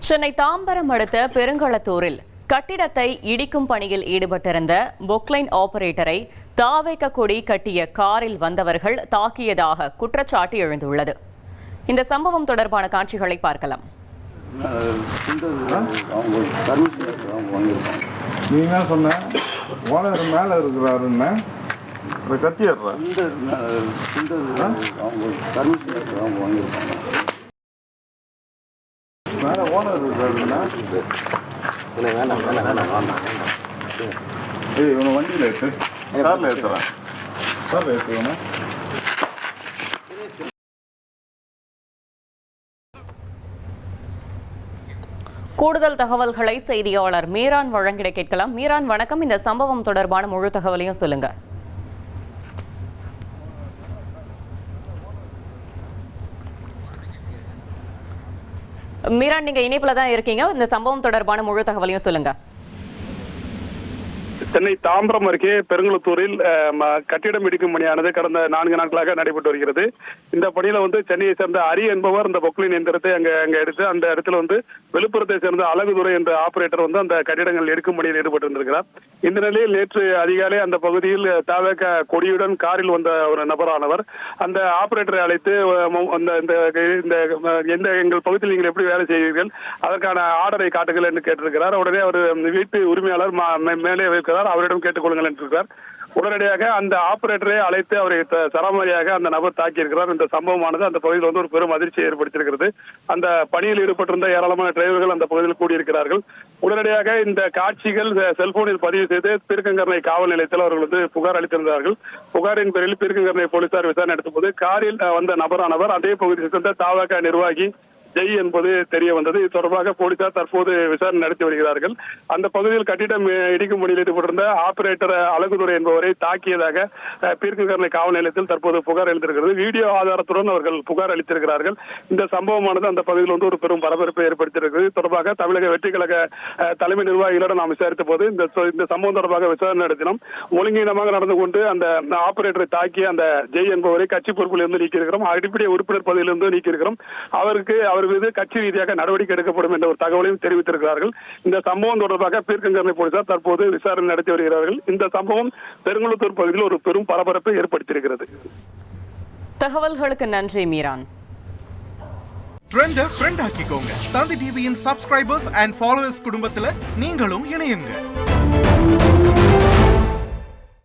சென்னை தாம்பரம் அடுத்த பெருங்களத்தூரில் கட்டிடத்தை இடிக்கும் பணியில் ஈடுபட்டிருந்த பொக்லைன் ஆபரேட்டரை தாவேக கொடி கட்டிய காரில் வந்தவர்கள் தாக்கியதாக குற்றச்சாட்டு எழுந்துள்ளது. இந்த சம்பவம் தொடர்பான காட்சிகளை பார்க்கலாம். நீங்க சொன்ன ஓனர் மேல இருக்கிறாருன்னு மேல ஓனர் இருக்காருன்னா இவனை வண்டியில் ஏற்று காரில் ஏற்றுறேன் காரில் ஏற்றுவேண்ணா. கூடுதல் தகவல்களை செய்தியாளர் மீரான் வழங்கிட கேட்கலாம். மீரான், வணக்கம். இந்த சம்பவம் தொடர்பான முழு தகவலையும் சொல்லுங்க. மீரான், நீங்க இணைப்புல தான் இருக்கீங்க. இந்த சம்பவம் தொடர்பான முழு தகவலையும் சொல்லுங்க. சென்னை தாம்பரம் அருகே பெருங்களத்தூரில் கட்டிடம் இடிக்கும் பணியானது கடந்த 4 நாட்களாக நடைபெற்று வருகிறது. இந்த பணியில சென்னையை சேர்ந்த அரி என்பவர் இந்த பொக்லின் எந்திரத்தை அங்க எடுத்து அந்த இடத்துல விழுப்புரத்தை சேர்ந்த அழகுதுரை என்ற ஆபரேட்டர் அந்த கட்டிடங்கள் எடுக்கும் பணியில் ஈடுபட்டிருந்திருக்கிறார். இந்த நிலையில் நேற்று அதிகாலை அந்த பகுதியில் தாவேக கொடியுடன் காரில் வந்த ஒரு நபரானவர் அந்த ஆபரேட்டரை அழைத்து இந்த எங்கள் பகுதியில் நீங்கள் எப்படி வேலை செய்வீர்கள், அதற்கான ஆர்டரை காட்டுங்கள் என்று கேட்டிருக்கிறார். உடனே அவர் வீட்டு உரிமையாளர் மேலே வைக்கிறார், அவரிடம் கேட்டுக்கொள்ளுங்கள் என்றிருக்கிறார். உடனடியாக அந்த ஆபரேட்டரை அழைத்து அவரை சராமரியாக அந்த நபர் தாக்கியிருக்கிறார். இந்த சம்பவமானது அந்த பகுதியில் ஒரு பெரும் அதிர்ச்சியை ஏற்படுத்தியிருக்கிறது. அந்த பணியில் ஈடுபட்டிருந்த ஏராளமான டிரைவர்கள் அந்த பகுதியில் கூடியிருக்கிறார்கள். உடனடியாக இந்த காட்சிகள் செல்போனில் பதிவு செய்து பீர்க்கங்கரணை காவல் நிலையத்தில் அவர்கள் புகார் அளித்திருந்தார்கள். புகாரின் பேரில் பீர்க்கங்கரணை போலீசார் விசாரணை நடத்தும்போது காரில் வந்த நபரானவர் அதே பகுதியை சேர்ந்த தாவேக நிர்வாகி ஜெய் என்பது தெரிய வந்தது. இது தொடர்பாக போலீசார் தற்போது விசாரணை நடத்தி வருகிறார்கள். அந்த பகுதியில் கட்டிடம் இடிக்கும் பணியில் ஈடுபட்டிருந்த ஆபரேட்டர் அழகுதுரை என்பவரை தாக்கியதாக பீர்க்கங்கரணை காவல் நிலையத்தில் தற்போது புகார் அளித்திருக்கிறது. வீடியோ ஆதாரத்துடன் அவர்கள் புகார் அளித்திருக்கிறார்கள். இந்த சம்பவமானது அந்த பகுதியில் ஒரு பெரும் பரபரப்பை ஏற்படுத்தியிருக்கிறது. தொடர்பாக தமிழக வெற்றி கழக தலைமை நிர்வாகிகளிடம் நாம் விசாரித்த போது இந்த சம்பவம் தொடர்பாக விசாரணை நடத்தினோம். ஒழுங்கீனமாக நடந்து கொண்டு அந்த ஆபரேட்டரை தாக்கிய அந்த ஜெய் என்பவரை கட்சி பொறுப்பில் இருந்து நீக்கியிருக்கிறோம். அடிப்படை உறுப்பினர் பதவியிலிருந்து நீக்கியிருக்கிறோம். அவர் மீது கட்சி ரீதியாக நடவடிக்கை எடுக்கப்படும் என்ற ஒரு தகவலையும் தெரிவித்திருக்கிறார்கள். இந்த சம்பவம் தொடர்பாக பீர்க்கங்கரணை போலீசார் தற்போது விசாரணை நடத்தி வருகிறார்கள். இந்த சம்பவம் பெருங்களத்தூர் பகுதியில் ஒரு பெரும் பரபரப்பை ஏற்படுத்தியிருக்கிறது. தகவல்களுக்கு நன்றி மீரான். ட்ரெண்ட ஃப்ரெண்ட் ஆக்கிக்கோங்க. தந்தி டிவியின் சப்ஸ்கிரைபர்ஸ் அண்ட் ஃபாலோவர்ஸ் குடும்பத்துல நீங்களும் இணையுங்க.